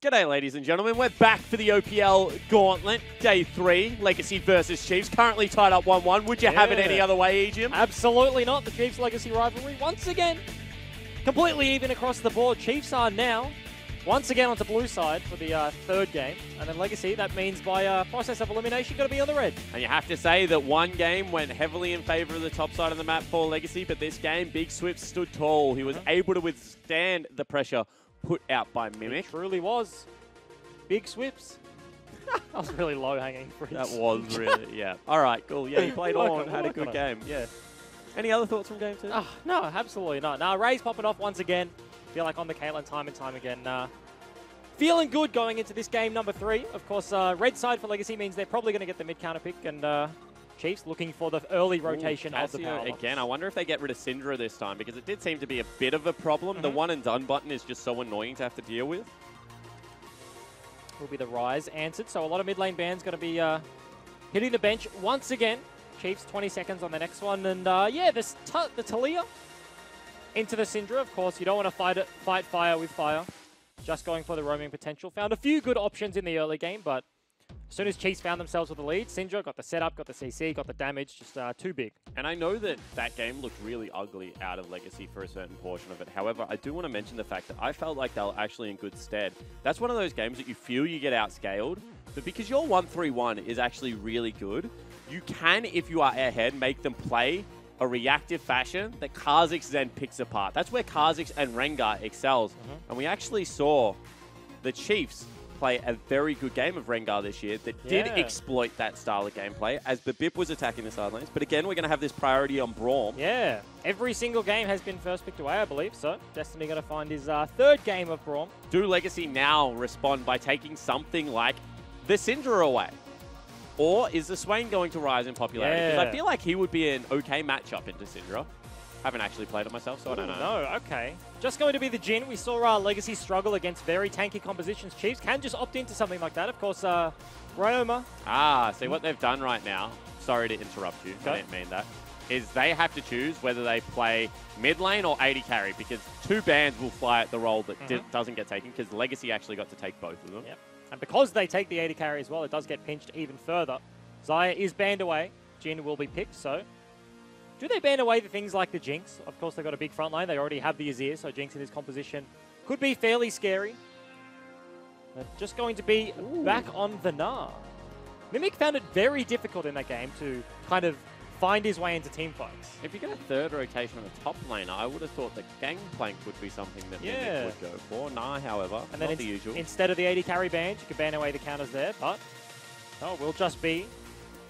G'day, ladies and gentlemen. We're back for the OPL Gauntlet, Day 3, Legacy versus Chiefs. Currently tied up 1-1. Would you have it any other way, Jim? Absolutely not. The Chiefs-Legacy rivalry, once again, completely even across the board. Chiefs are now, once again, onto blue side for the third game. And then Legacy, that means by process of elimination, got to be on the red. And you have to say that one game went heavily in favour of the top side of the map for Legacy, but this game, Big Swip stood tall. He was able to withstand the pressure put out by Mimic. It truly was. Big Swips. That was really low-hanging fruit. That was really, yeah. All right, cool. Yeah, he played on, had a good game. Yeah. Any other thoughts from game 2? Oh, no, absolutely not. Now, Ray's popping off once again. Feel like on the Caitlyn time and time again. Feeling good going into this game number 3. Of course, red side for Legacy means they're probably going to get the mid-counter pick, and Chiefs looking for the early rotation of the power box. Again, I wonder if they get rid of Syndra this time, because it did seem to be a bit of a problem. The one and done button is just so annoying to have to deal with. Will be the Rise answered, so a lot of mid lane bans going to be hitting the bench once again. Chiefs 20 seconds on the next one, and yeah, the Talia into the Syndra. Of course, you don't want to fight fire with fire. Just going for the roaming potential. Found a few good options in the early game, but as soon as Chiefs found themselves with the lead, Syndra got the setup, got the CC, got the damage, just too big. And I know that that game looked really ugly out of Legacy for a certain portion of it. However, I do want to mention the fact that I felt like they were actually in good stead. That's one of those games that you feel you get outscaled, but because your 1-3-1 is actually really good, you can, if you are ahead, make them play a reactive fashion that Kha'Zix then picks apart. That's where Kha'Zix and Rengar excels. And we actually saw the Chiefs play a very good game of Rengar this year that did exploit that style of gameplay as Babip was attacking the side lanes. But again, we're going to have this priority on Braum. Yeah, every single game has been first picked away, I believe. So Destiny going to find his third game of Braum. Do Legacy now respond by taking something like the Syndra away? Or is the Swain going to rise in popularity? Because I feel like he would be an okay matchup into Syndra. Haven't actually played it myself, so I don't know. No, okay. Just going to be the Jhin. We saw Legacy struggle against very tanky compositions. Chiefs can just opt into something like that. Of course, Ryoma. See what they've done right now. Sorry to interrupt you. I didn't mean that. Is they have to choose whether they play mid lane or AD carry, because 2 bans will fly at the role that doesn't get taken, because Legacy actually got to take both of them. Yep. And because they take the AD carry as well, it does get pinched even further. Xayah is banned away. Jhin will be picked, so do they ban away the things like the Jinx? Of course, they've got a big front line. They already have the Azir, so Jinx in his composition could be fairly scary. But just going to be back on the Gnar. Mimic found it very difficult in that game to kind of find his way into team fights. If you get a third rotation on the top laner, I would have thought the Gangplank would be something that Mimic would go for. Nah, however, and then not the usual. Instead of the AD carry bans, you can ban away the counters there, but it will just be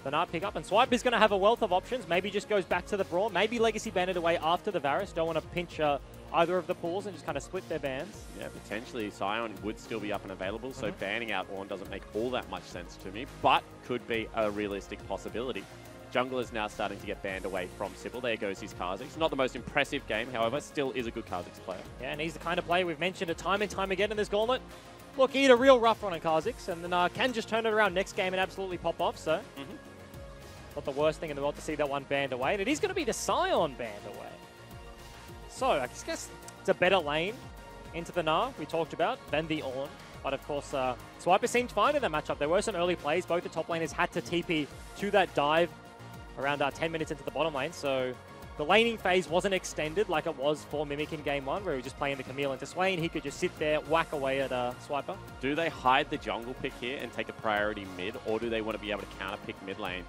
the Gnar pickup, and Swipe is going to have a wealth of options. Maybe just goes back to the Braum. Maybe Legacy ban it away after the Varus. Don't want to pinch either of the pools and just kind of split their bans. Yeah, potentially Sion would still be up and available, so banning out Ornn doesn't make all that much sense to me, but could be a realistic possibility. Jungle is now starting to get banned away from Sybil. There goes his Kha'Zix. Not the most impressive game, however, still is a good Kha'Zix player. Yeah, and he's the kind of player we've mentioned it time and time again in this Gauntlet. Look, he had a real rough run on Kha'Zix, and then can just turn it around next game and absolutely pop off, so not the worst thing in the world to see that one banned away. And it is going to be the Sion banned away. So, I guess it's a better lane into the Gnar we talked about than the Ornn. But of course, Swiper seemed fine in that matchup. There were some early plays. Both the top laners had to TP to that dive around 10 minutes into the bottom lane. So the laning phase wasn't extended like it was for Mimic in game 1, where he was just playing the Camille into Swain. He could just sit there, whack away at Swiper. Do they hide the jungle pick here and take a priority mid, or do they want to be able to counter pick mid lane?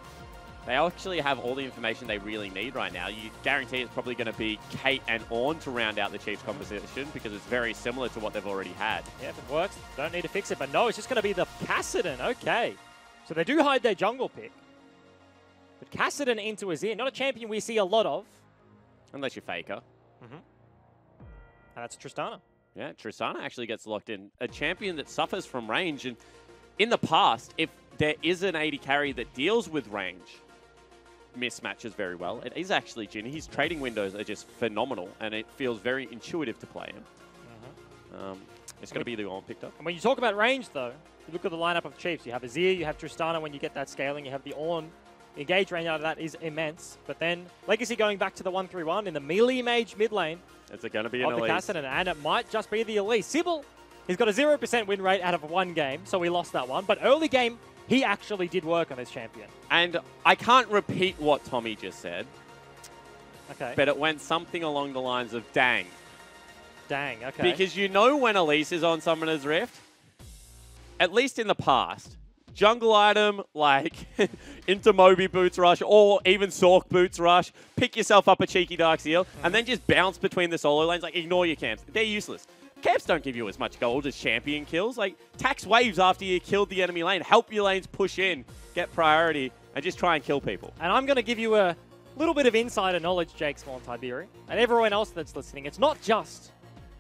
They actually have all the information they really need right now. You guarantee it's probably going to be Kate and Ornn to round out the Chiefs composition, because it's very similar to what they've already had. Yeah, if it works, don't need to fix it. But no, it's just going to be the Kassadin. Okay. So they do hide their jungle pick. But Kassadin into Azir, not a champion we see a lot of. Unless you're Faker. And that's Tristana. Yeah, Tristana actually gets locked in. A champion that suffers from range. And in the past, if there is an AD carry that deals with range mismatches very well, it is actually Jhin. His trading windows are just phenomenal, and it feels very intuitive to play him. It's going to be the Ornn picked up. And when you talk about range, though, you look at the lineup of Chiefs. You have Azir, you have Tristana when you get that scaling, you have the Ornn. The engage range out of that is immense. But then Legacy going back to the 1-3-1 in the melee mage mid lane. Is it going to be an Elise? And it might just be the Elise. Sybil He's got a 0% win rate out of one game, so we lost that one. But early game, he actually did work on this champion. And I can't repeat what Tommy just said. Okay. But it went something along the lines of dang. Dang, okay. Because you know when Elise is on Summoner's Rift, at least in the past, jungle item like into Moby Boots Rush or even Sork Boots Rush, pick yourself up a cheeky Dark Seal, and then just bounce between the solo lanes, like ignore your camps. They're useless. Camps don't give you as much gold as champion kills. Like, tax waves after you killed the enemy lane. Help your lanes push in, get priority, and just try and kill people. And I'm going to give you a little bit of insider knowledge, Jake Small and Tiberi, and everyone else that's listening. It's not just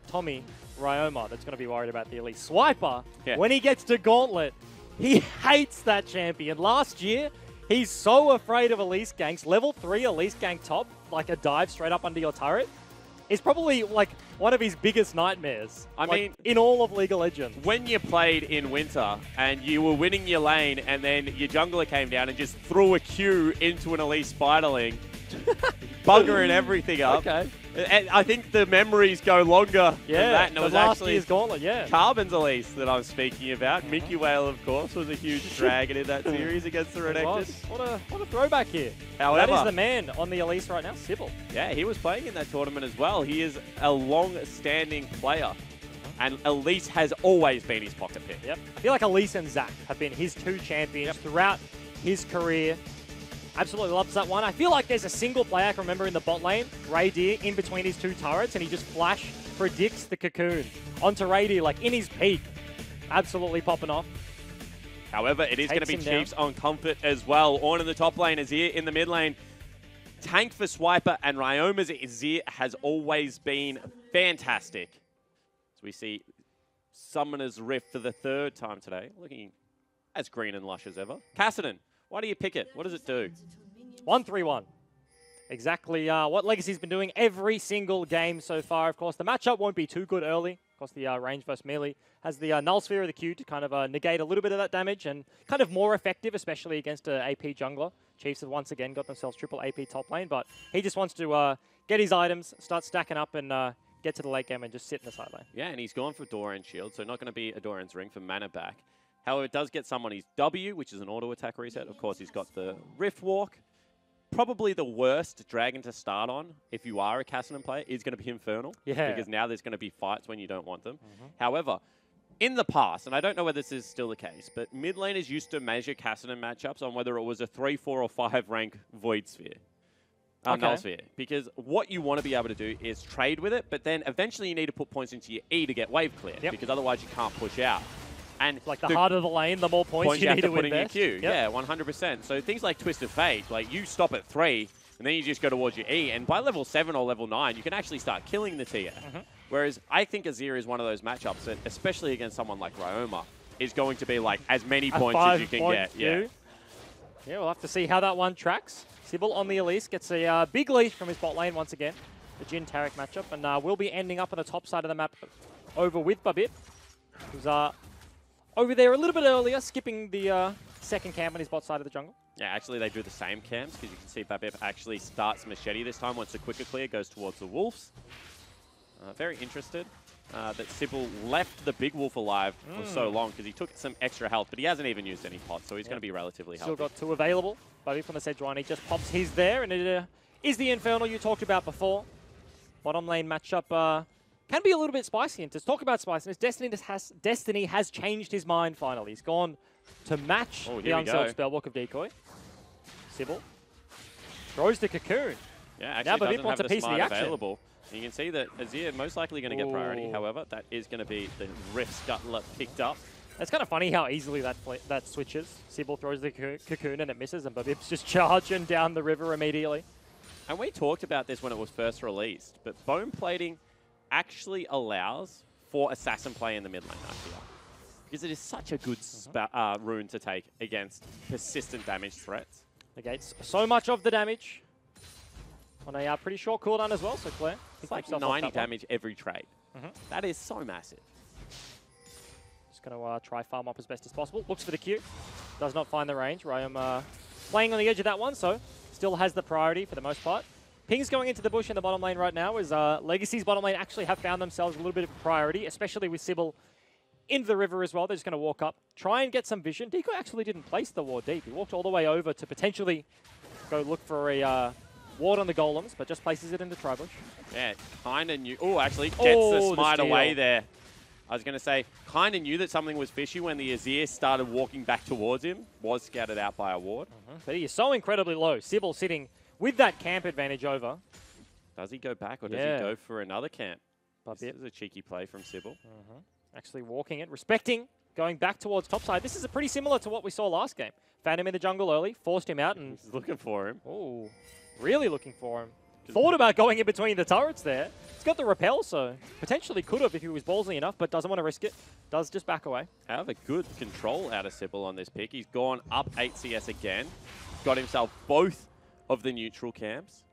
Tommy Ryoma that's going to be worried about the Elise. Swiper, when he gets to Gauntlet, he hates that champion. Last year, he's so afraid of Elise ganks. Level 3 Elise gank top, like a dive straight up under your turret, is probably like one of his biggest nightmares. I mean, in all of League of Legends. When you played in winter and you were winning your lane and then your jungler came down and just threw a Q into an Elise Spiderling, buggering everything up. Okay. And I think the memories go longer than that. And it was last actually year's Gauntlet, yeah. Carbon's Elise that I'm speaking about. Mickey Whale, of course, was a huge dragon in that series against the Renekton. What a throwback here. However, that is the man on the Elise right now, Sybil. Yeah, he was playing in that tournament as well. He is a long-standing player. And Elise has always been his pocket pick. Yep. I feel like Elise and Zach have been his two champions throughout his career. Absolutely loves that one. I feel like there's a single player I can remember in the bot lane, Raydir, in between his two turrets, and he just flash predicts the cocoon onto Raydir, like in his peak. Absolutely popping off. However, it is going to be Chiefs on Comfort as well. On in the top lane, Azir in the mid lane. Tank for Swiper and Ryoma's Azir has always been fantastic. So we see Summoner's Rift for the third time today, looking as green and lush as ever. Kassadin. Why do you pick it? What does it do? 1-3-1. Exactly what Legacy's been doing every single game so far. Of course, the matchup won't be too good early. Of course, the range versus melee has the Null Sphere of the Q to kind of negate a little bit of that damage and kind of more effective, especially against an AP jungler. Chiefs have once again got themselves triple AP top lane, but he just wants to get his items, start stacking up, and get to the late game and just sit in the side lane. Yeah, and he's gone for Doran's Shield, so not going to be a Doran's Ring for mana back. However, it does get someone his W, which is an auto attack reset. Of course, he's got the Rift Walk. Probably the worst dragon to start on, if you are a Kassadin player, is going to be Infernal. Yeah. Because now there's going to be fights when you don't want them. However, in the past, and I don't know whether this is still the case, but mid laners used to measure Kassadin matchups on whether it was a 3, 4, or 5 rank Void Sphere. Null Sphere. Because what you want to be able to do is trade with it, but then eventually you need to put points into your E to get wave clear, because otherwise you can't push out. And like the harder the lane, the more points you need to put in your invest. queue. Yeah, 100%. So things like Twist of Fate, like you stop at 3, and then you just go towards your E, and by level 7 or level 9, you can actually start killing the TF. Whereas I think Azir is one of those matchups that, especially against someone like Ryoma, is going to be like as many points as you can get. Yeah, we'll have to see how that one tracks. Sybil on the Elise gets a big leash from his bot lane once again. The Jhin Taric matchup, and we'll be ending up on the top side of the map over with Babip, who's over there a little bit earlier, skipping the second camp on his bot side of the jungle. Yeah, actually they do the same camps, because you can see Babip actually starts Machete this time. Once the quicker clear goes towards the Wolves. Very interested that Sybil left the big wolf alive for so long, because he took some extra health, but he hasn't even used any pots, so he's going to be relatively healthy. Still got 2 available. Babip from the Sejuani, he just pops his there, and it is the Infernal you talked about before. Bottom lane matchup can be a little bit spicy. And to talk about spiciness, Destiny has changed his mind finally. He's gone to match the Unsealed Spellbook of Decoy. Sybil throws the Cocoon. Yeah, actually now Babip wants a piece of the action. Available. You can see that Azir most likely going to get priority. However, that is going to be the Rift Scuttler picked up. It's kind of funny how easily that switches. Sybil throws the Cocoon and it misses, and Babip's just charging down the river immediately. And we talked about this when it was first released, but bone plating actually allows for assassin play in the mid lane, I feel. Because it is such a good rune to take against persistent damage threats. Negates so much of the damage on a pretty short cooldown as well, so Claire. It's like 90 damage every trade. That is so massive. Just going to try farm up as best as possible. Looks for the Q. Does not find the range. Ryom playing on the edge of that one, so still has the priority for the most part. Ping's going into the bush in the bottom lane right now, as Legacy's bottom lane actually have found themselves a little bit of priority, especially with Sybil into the river as well. They're just going to walk up, try and get some vision. Deco actually didn't place the ward deep. He walked all the way over to potentially go look for a ward on the golems, but just places it into Tribush. Yeah, kind of knew. Oh, actually gets the smite away there. I was going to say, kind of knew that something was fishy when the Azir started walking back towards him. Was scouted out by a ward. But he is so incredibly low. Sybil sitting with that camp advantage over. Does he go back or does he go for another camp? This is a cheeky play from Sybil. Actually walking it, respecting, going back towards topside. This is pretty similar to what we saw last game. Found him in the jungle early, forced him out, and he's looking for him. Oh, really looking for him. Thought about going in between the turrets there. He's got the repel, so potentially could have if he was ballsy enough, but doesn't want to risk it. Does just back away. However, good control out of Sybil on this pick. He's gone up 8 CS again. Got himself both of the neutral camps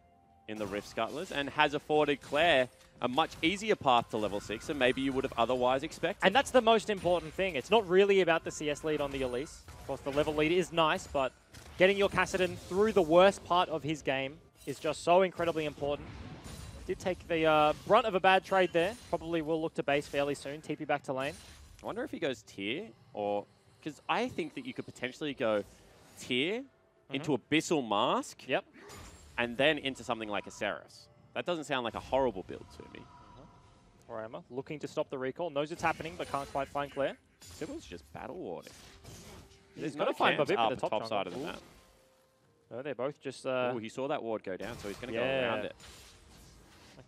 in the Rift Scuttlers and has afforded Claire a much easier path to level 6 than maybe you would have otherwise expected. And that's the most important thing. It's not really about the CS lead on the Elise. Of course, the level lead is nice, but getting your Kassadin through the worst part of his game is just so incredibly important. Did take the brunt of a bad trade there. Probably will look to base fairly soon. TP back to lane. I wonder if he goes tier or... Because I think that you could potentially go tier into Abyssal Mask. Yep. And then into something like a Ceres. That doesn't sound like a horrible build to me. Rama looking to stop the recall. Knows it's happening, but can't quite find Claire. Sybil's just battle warding. He's got to find Babip at the top side of the map. No, they're both just... Oh, he saw that ward go down, so he's going to go around it.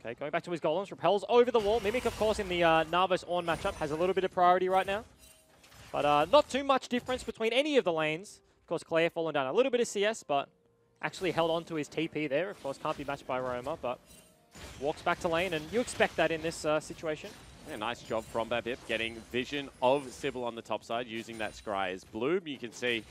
Okay, going back to his golems. Repels over the wall. Mimic, of course, in the Narvos-Ornn matchup, has a little bit of priority right now. But not too much difference between any of the lanes. Of course, Claire falling down a little bit of CS, but actually held on to his TP there. Of course, can't be matched by Roma, but walks back to lane, and you expect that in this situation. Yeah, nice job from Babip, getting vision of Sybil on the top side, using that Scry's Bloom. You can see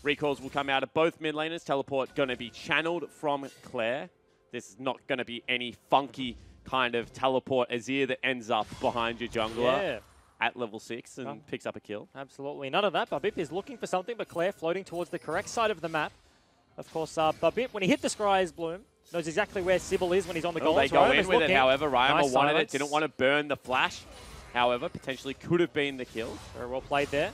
recalls will come out of both mid laners. Teleport going to be channeled from Claire. This is not going to be any funky kind of teleport Azir that ends up behind your jungler at level 6 and picks up a kill. Absolutely none of that. Babip is looking for something, but Claire floating towards the correct side of the map. Of course, Babip, when he hit the Scry's Bloom, knows exactly where Sybil is when he's on the goal. They go in with it, however. Ryoma wanted it, didn't want to burn the flash. However, potentially could have been the kill. Very well played there.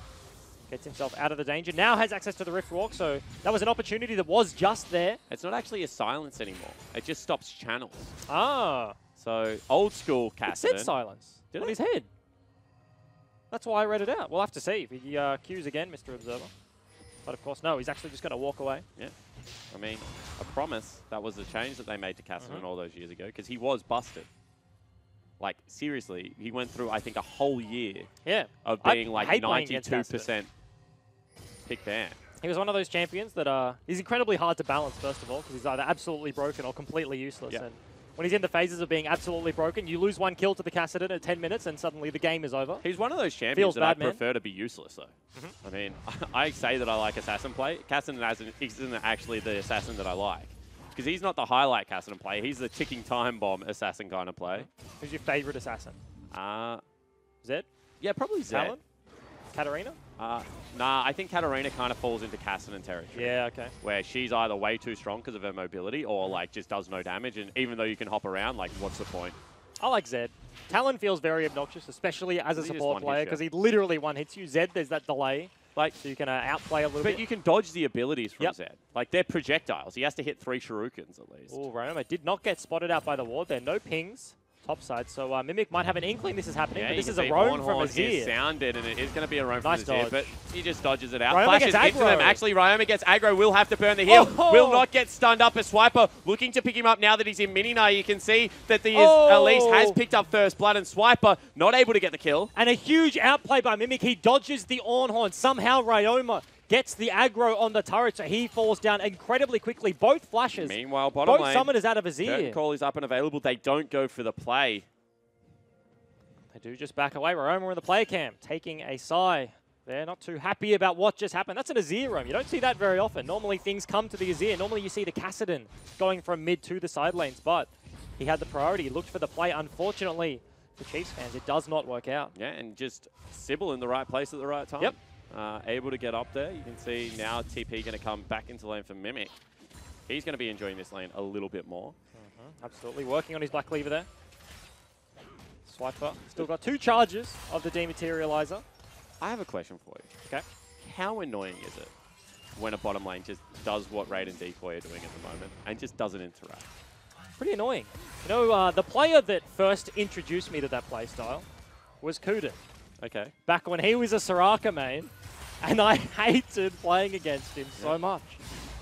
Gets himself out of the danger. Now has access to the Rift Walk, so that was an opportunity that was just there. It's not actually a silence anymore. It just stops channels. Ah. So, old school Kassadin. It said silence on his head. That's why I read it out. We'll have to see if he cues again, Mr. Observer. But of course, no, he's actually just going to walk away. Yeah. I mean, I promise that was the change that they made to Kassadin all those years ago, because he was busted. Like, seriously, he went through, I think, a whole year of being like 92% pick ban. He was one of those champions that is incredibly hard to balance, first of all, because he's either absolutely broken or completely useless. And when he's in the phases of being absolutely broken, you lose one kill to the Kassadin at 10 minutes, and suddenly the game is over. He's one of those champions that I prefer to be useless, though. I mean, I say that I like assassin play. Kassadin isn't actually the assassin that I like. Because he's not the highlight Kassadin play. He's the ticking time bomb assassin kind of play. Who's your favorite assassin? Zed? Yeah, probably Zed. Talon? Katarina? Nah, I think Katarina kind of falls into Kassadin territory. Yeah, okay. Where she's either way too strong because of her mobility or like just does no damage. And even though you can hop around, like what's the point? I like Zed. Talon feels very obnoxious, especially as a support player, because he literally one-hits you. Zed, there's that delay. Like, so you can outplay a little bit. But you can dodge the abilities from Zed. Like, they're projectiles. He has to hit 3 Shurikens at least. Oh, Roma did not get spotted out by the ward there. No pings. Top side. So Mimic might have an inkling this is happening, but this is a roam from Azir. Is sounded, and it is going to be a roam from Azir, dodge. but he just dodges it out. Ryoma Flashes into them. Actually, Ryoma gets aggro, will have to burn the heal. Will not get stunned up as Swiper looking to pick him up now that he's in Mini-Knight. You can see that the Elise has picked up first blood, and Swiper not able to get the kill. And a huge outplay by Mimic. He dodges the Ornhorn. Somehow Ryoma gets the aggro on the turret, so he falls down incredibly quickly. Both flashes. Meanwhile, bottom lane. Both summoners out of Azir. Curtain Call is up and available. They don't go for the play. They do just back away. Roma in the player cam, taking a sigh. They're not too happy about what just happened. That's an Azir roam. You don't see that very often. Normally things come to the Azir. Normally you see the Kassadin going from mid to the side lanes, but he had the priority. He looked for the play. Unfortunately, for Chiefs fans, it does not work out. Yeah, and just Sybil in the right place at the right time. Yep. Able to get up there. You can see now TP going to come back into lane for Mimic. He's going to be enjoying this lane a little bit more. Absolutely. Working on his Black Cleaver there. Swiper still got 2 charges of the Dematerializer. I have a question for you. Okay. How annoying is it when a bottom lane just does what Raid and Decoy are doing at the moment and just doesn't interact? Pretty annoying. You know, the player that first introduced me to that playstyle was Kuden. Okay. Back when he was a Soraka main, and I hated playing against him so much.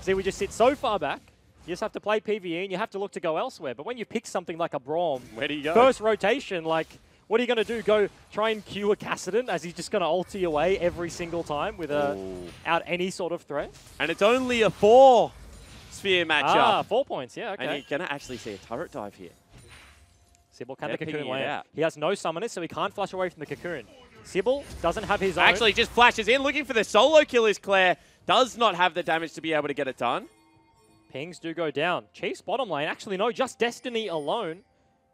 See, we just sit so far back, you just have to play PvE and you have to look to go elsewhere. But when you pick something like a Braum, where do you go? First rotation, like, what are you going to do? Go try and queue a Kassadin as he's just going to ulti away every single time without any sort of threat? And it's only a 4-sphere matchup. Ah, 4 points, yeah, okay. And you're going to actually see a turret dive here. Sybil, can They're the Cocoon picking it land? out. He has no summoners, so he can't flash away from the Cocoon. Sybil doesn't have his own. Actually, just flashes in, looking for the solo kill is Claire. Does not have the damage to be able to get it done. Pings do go down. Chief's bottom lane, actually no, just Destiny alone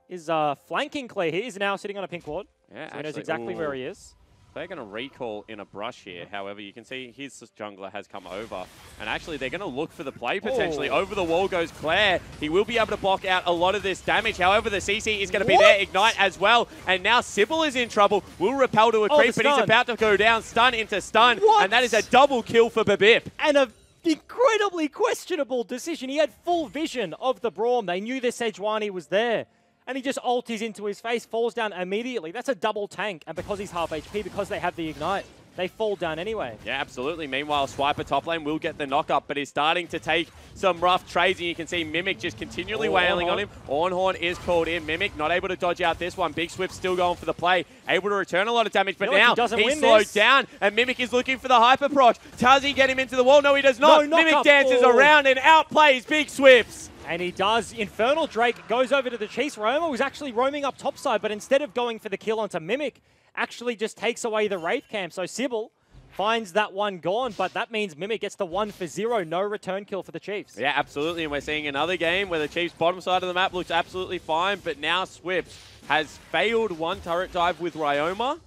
is flanking Claire. He is now sitting on a pink ward. Yeah, so he knows exactly where he is. They're going to recall in a brush here. However, you can see his jungler has come over. And actually, they're going to look for the play potentially. Over the wall goes Claire. He will be able to block out a lot of this damage. However, the CC is going to be there. Ignite as well. And now Sybil is in trouble. Will repel to a creep, but he's about to go down. Stun into stun. And that is a double kill for Babip. And a incredibly questionable decision. He had full vision of the Braum. They knew the Sejuani was there. And he just ultis into his face, falls down immediately. That's a double tank. And because he's half HP, because they have the Ignite, they fall down anyway. Yeah, absolutely. Meanwhile, Swiper top lane will get the knock-up, but is starting to take some rough trades. And you can see Mimic just continually wailing on him. Ornhorn is called in. Mimic not able to dodge out this one. Big Swift still going for the play. Able to return a lot of damage, but now he's slowed down. And Mimic is looking for the Hyper Proc. Does he get him into the wall? No, he does not. Mimic dances around and outplays Big Swifts. And he does. Infernal Drake goes over to the Chiefs. Ryomo was actually roaming up topside, but instead of going for the kill onto Mimic, actually just takes away the Wraith Camp. So Sybil finds that one gone, but that means Mimic gets the 1 for 0. No return kill for the Chiefs. Yeah, absolutely. And we're seeing another game where the Chiefs' bottom side of the map looks absolutely fine, but now Swift has failed one turret dive with Ryoma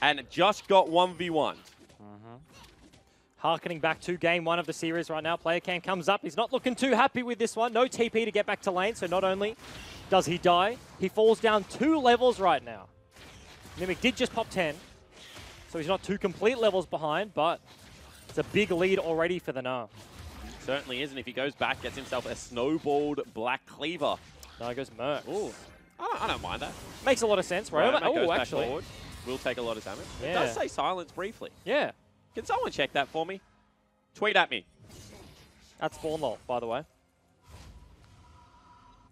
and just got 1v1. Harkening back to game 1 of the series right now. Player cam comes up. He's not looking too happy with this one. No TP to get back to lane, so not only does he die, he falls down 2 levels right now. Mimic did just pop 10, so he's not 2 complete levels behind, but it's a big lead already for the Gnar. Certainly is, and if he goes back, gets himself a snowballed Black Cleaver. Now goes Merc. Ooh, I don't mind that. Makes a lot of sense, right? Oh, actually. Forward, will take a lot of damage. Yeah. It does say silence briefly. Yeah. Can someone check that for me? Tweet at me. That's Spawn Lol, by the way.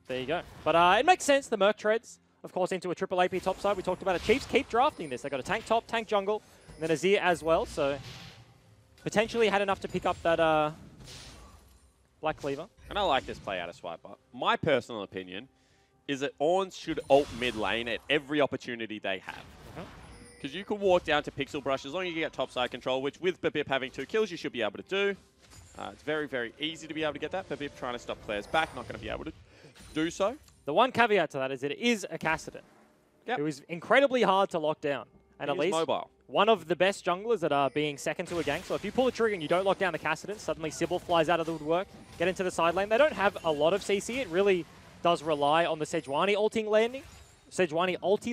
There you go. But it makes sense, the Merc treads, of course, into a triple AP topside. We talked about it. Chiefs keep drafting this. They got a tank top, tank jungle, and then Azir as well. So potentially had enough to pick up that Black Cleaver. And I like this play out of Swiper. My personal opinion is that Ornn should ult mid lane at every opportunity they have. Because you can walk down to Pixel Brush as long as you get topside control, which with Babip having 2 kills, you should be able to do. It's very, very easy to be able to get that. Babip trying to stop Claire's back, not going to be able to do so. The one caveat to that is that it is a Kassadin. Yep. Who is incredibly hard to lock down. And at least mobile. One of the best junglers that are being second to a gank. So if you pull a trigger and you don't lock down the Kassadin, suddenly Sybil flies out of the woodwork, get into the side lane. They don't have a lot of CC. It really does rely on the Sejuani ulti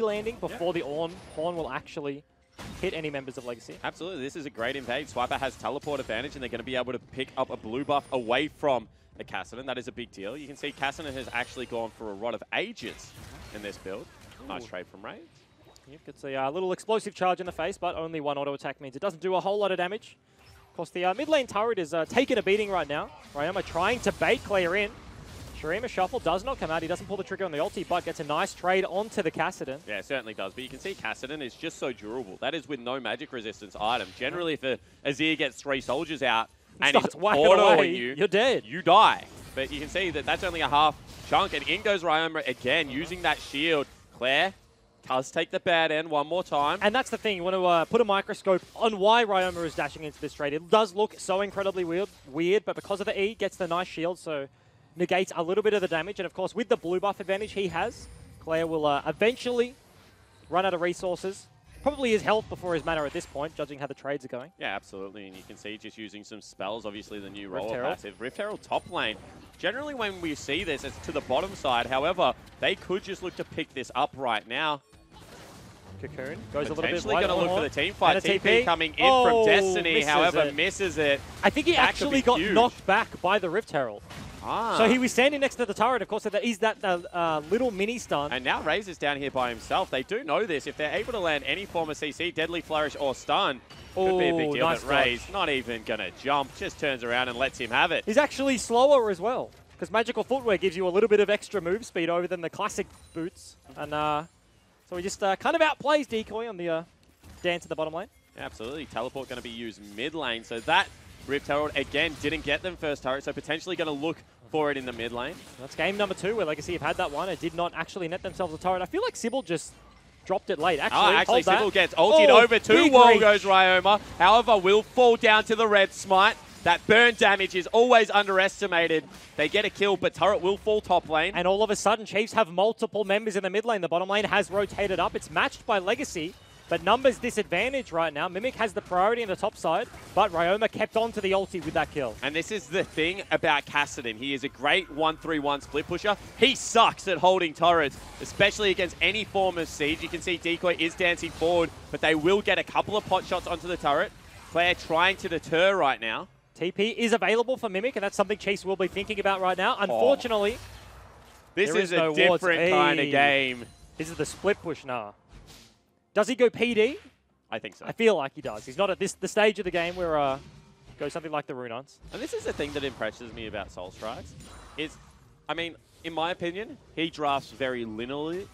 landing before the Horn will actually hit any members of Legacy. Absolutely. This is a great invade. Swiper has teleport advantage, and they're going to be able to pick up a blue buff away from a Kassadin. That is a big deal. You can see Kassadin has actually gone for a rod of ages in this build. Nice trade from Ray. Yep, gets a little explosive charge in the face, but only 1 auto attack means it doesn't do a whole lot of damage. Of course, the mid lane turret is taking a beating right now. Ryoma trying to bait Claire in. Shurima Shuffle does not come out. He doesn't pull the trigger on the ulti, but gets a nice trade onto the Kassadin. Yeah, it certainly does. But you can see Kassadin is just so durable. That is with no magic resistance item. Generally, if a Azir gets 3 soldiers out and he's autoing you, you're dead. You die. But you can see that that's only a half chunk. And in goes Ryoma again, using that shield. Claire does take the bad end one more time. And that's the thing. You want to put a microscope on why Ryoma is dashing into this trade. It does look so incredibly weird, but because of the E, gets the nice shield, so negates a little bit of the damage. And of course, with the blue buff advantage he has, Claire will eventually run out of resources. Probably his health before his mana at this point, judging how the trades are going. Yeah, absolutely. And you can see just using some spells, obviously the new roller passive. Rift Herald top lane. Generally when we see this, it's to the bottom side. However, they could just look to pick this up right now. Cocoon goes a little bit Potentially wide. going to look for the team fight. And a TP coming in from Destiny, however, it. misses it. I think he That could actually be got huge. knocked back by the Rift Herald. Ah. So he was standing next to the turret. Of course, that is that little mini stun. And now Raze is down here by himself. They do know this. If they're able to land any form of CC, Deadly Flourish or Stun, could be a big deal. Nice But Raze not even going to jump, just turns around and lets him have it. He's actually slower as well, because Magical Footwear gives you a little bit of extra move speed over than the classic boots. And so he just kind of outplays Decoy on the dance to the bottom lane. Absolutely. Teleport going to be used mid lane. So that Rift Herald, again, didn't get them first turret, so potentially going to look for it in the mid lane. That's game number 2 where Legacy have had that one. It did not actually net themselves a turret. I feel like Sybil just dropped it late. Actually, Sybil gets ulted over to wall goes Ryoma. However, will fall down to the red smite. That burn damage is always underestimated. They get a kill, but turret will fall top lane. And all of a sudden, Chiefs have multiple members in the mid lane. The bottom lane has rotated up. It's matched by Legacy, but numbers disadvantage right now. Mimic has the priority on the top side, but Ryoma kept on to the ulti with that kill. And this is the thing about Kassadin. He is a great 1-3-1 split pusher. He sucks at holding turrets, especially against any form of siege. You can see Decoy is dancing forward, but they will get a couple of pot shots onto the turret. Claire trying to deter right now. TP is available for Mimic, and that's something Chiefs will be thinking about right now. Unfortunately, this is a different kind of game. This is the split push now. Does he go PD? I think so. I feel like he does. He's not at the stage of the game where go something like the Runons. And this is the thing that impresses me about Soul Strikes. Is, I mean, in my opinion, he drafts very linearly,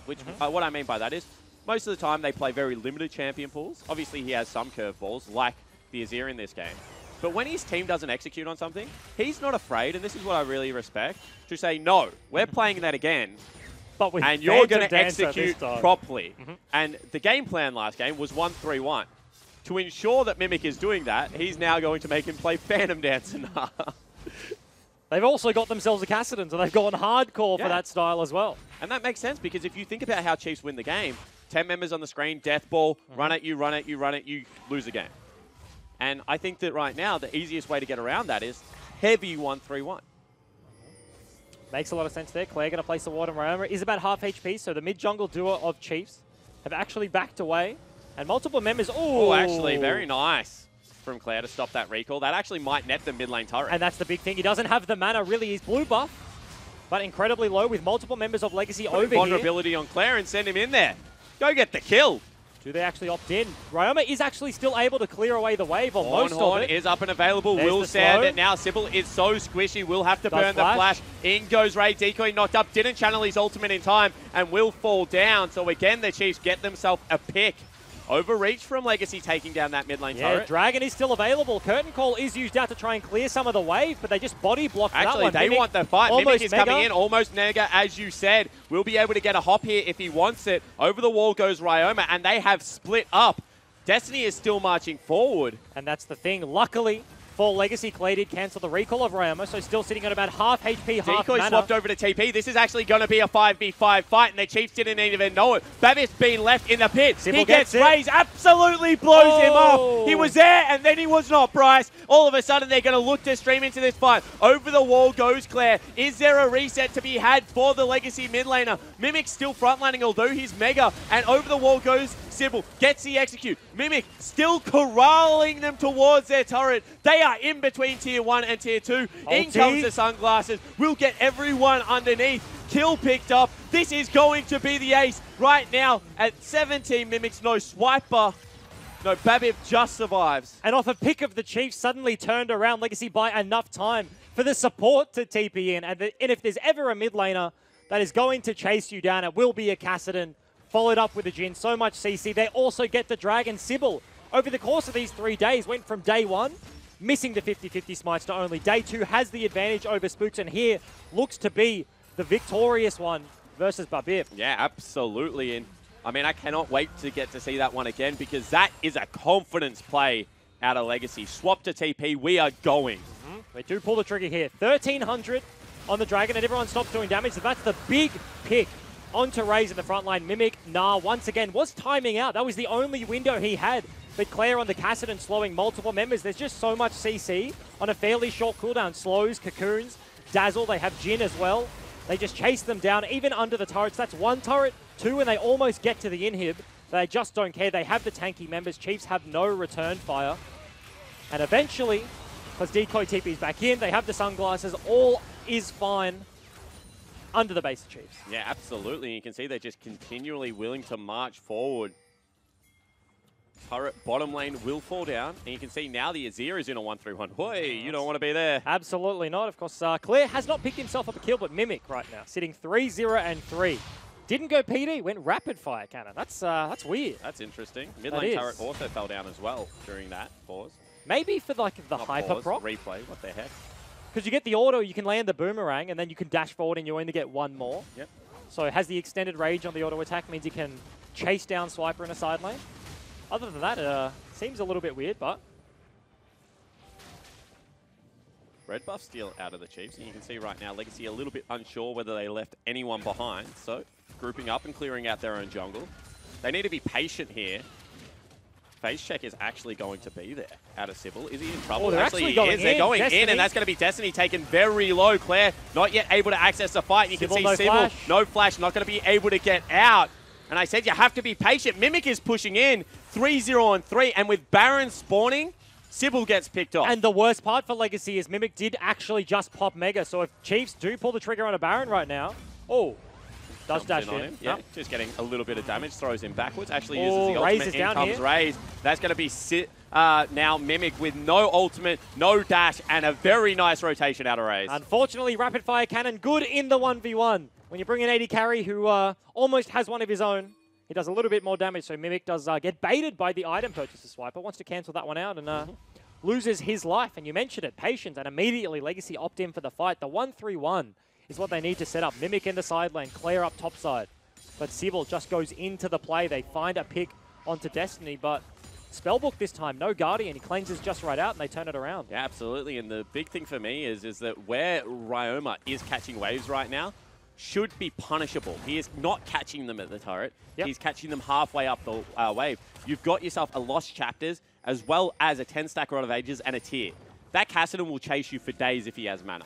which what I mean by that is most of the time they play very limited champion pools. Obviously, he has some curveballs, like the Azir in this game. But when his team doesn't execute on something, he's not afraid, and this is what I really respect, to say, no, we're playing that again, but and you're going to execute properly. And the game plan last game was 1-3-1. To ensure that Mimic is doing that, he's now going to make him play Phantom Dancer. They've also got themselves a Kassadin, so they've gone hardcore for that style as well. And that makes sense, because if you think about how Chiefs win the game, 10 members on the screen, death ball, run at you, run at you, run at you, lose the game. And I think that right now, the easiest way to get around that is heavy 1-3-1. Makes a lot of sense there. Claire going to place the ward on Ryoma. Is about half HP, so the mid-jungle duo of Chiefs have actually backed away. And multiple members... Oh, actually, very nice from Claire to stop that recall. That actually might net the mid lane turret. And that's the big thing. He doesn't have the mana, really. He's blue buff, but incredibly low with multiple members of Legacy over here. Vulnerability on Claire and send him in there. Go get the kill. Do they actually opt in? Ryoma is actually still able to clear away the wave on most of Horn it. is up and available. Will stand it now. Sybil is so squishy. Will have to burn the flash. In goes Ray. Decoy knocked up. Didn't channel his ultimate in time and will fall down. So again, the Chiefs get themselves a pick. Overreach from Legacy taking down that mid lane turret. Dragon is still available. Curtain Call is used out to try and clear some of the wave, but they just body block that one. Actually, they want the fight. Mimic is coming in, almost mega, as you said. Will be able to get a hop here if he wants it. Over the wall goes Ryoma, and they have split up. Destiny is still marching forward. And that's the thing. Luckily, for Legacy, Clay did cancel the recall of Ryoma, so still sitting on about half HP, half Decoy mana. swapped over to TP. This is actually going to be a 5v5 fight, and the Chiefs didn't even know it. Babbitt's been left in the pit. Sybil he gets raised, absolutely blows him up. He was there, and then he was not, Bryce. All of a sudden, they're going to look to stream into this fight. Over the wall goes Claire. Is there a reset to be had for the Legacy mid laner? Mimic still frontlining, although he's mega, and over the wall goes Sybil. Gets the execute. Mimic still corralling them towards their turret. They are in between Tier 1 and Tier 2. In comes the sunglasses. We'll get everyone underneath. Kill picked up. This is going to be the ace right now at 17 Mimics. No Swiper. No, Babbitt just survives. And off a pick of the Chiefs, suddenly turned around Legacy by enough time for the support to TP in. And if there's ever a mid laner that is going to chase you down, it will be a Kassadin, followed up with a Jhin. So much CC. They also get the Dragon. Sybil, over the course of these 3 days, went from day 1, missing the 50-50 smites to only day 2, has the advantage over Spooks, and here looks to be the victorious one versus Babib. Yeah, absolutely. And I mean, I cannot wait to get to see that one again, because that is a confidence play out of Legacy. Swap to TP, we are going. They do pull the trigger here. 1,300 on the Dragon, and everyone stops doing damage. So that's the big pick onto Raze in the front line. Mimic, once again, was timing out. That was the only window he had. But Claire on the Kassadin slowing multiple members. There's just so much CC on a fairly short cooldown. Slows, Cocoons, Dazzle. They have Jhin as well. They just chase them down, even under the turrets. That's one turret 2 and they almost get to the inhib. They just don't care. They have the tanky members. Chiefs have no return fire. And eventually, because Decoy TP's back in, they have the sunglasses. All is fine under the base of Chiefs. Yeah, absolutely. You can see they're just continually willing to march forward. Turret bottom lane will fall down. And you can see now the Azir is in a 1-3-1. Boy, you don't want to be there. Absolutely not. Of course, Claire has not picked himself up a kill, but Mimic right now, sitting 3-0-3. Didn't go PD, went rapid fire cannon. That's weird. That's interesting. Mid lane turret also fell down as well during that pause. Maybe for like the hyper proc. Replay, what the heck? Because you get the auto, you can land the boomerang, and then you can dash forward and you only get one more. Yep. So it has the extended range on the auto attack, means you can chase down Swiper in a side lane. Other than that, it seems a little bit weird, but... Red buff steal out of the Chiefs, and you can see right now Legacy a little bit unsure whether they left anyone behind. So, grouping up and clearing out their own jungle. They need to be patient here. Phase check is actually going to be there out of Sybil. Is he in trouble? Oh, they're actually going in. They're going in, and that's going to be Destiny taken very low. Claire not yet able to access the fight. And you can see Sybil, no flash, not going to be able to get out. And I said you have to be patient. Mimic is pushing in 3-0-3, and with Baron spawning, Sybil gets picked off. And the worst part for Legacy is Mimic did actually just pop Mega, so if Chiefs do pull the trigger on a Baron right now, does dash in. On him. Yeah, just getting a little bit of damage, throws him backwards, actually uses the ultimate, in comes here. Raze. That's going to be now Mimic with no ultimate, no dash, and a very nice rotation out of Raze. Unfortunately, Rapid Fire Cannon good in the 1v1. When you bring in AD Carry, who almost has one of his own, he does a little bit more damage, so Mimic does get baited by the item purchase of Swiper, wants to cancel that one out and loses his life. And you mentioned it, patience, and immediately Legacy opt in for the fight. The 1-3-1 is what they need to set up. Mimic in the side lane, Claire up top side. But Sybil just goes into the play. They find a pick onto Destiny, but Spellbook this time, no Guardian. He cleanses just right out and they turn it around. Yeah, absolutely. And the big thing for me is that where Ryoma is catching waves right now, should be punishable. He is not catching them at the turret. Yep. He's catching them halfway up the wave. You've got yourself a Lost Chapters, as well as a 10-stack Rod of Ages and a Tier. That Kassadin will chase you for days if he has mana.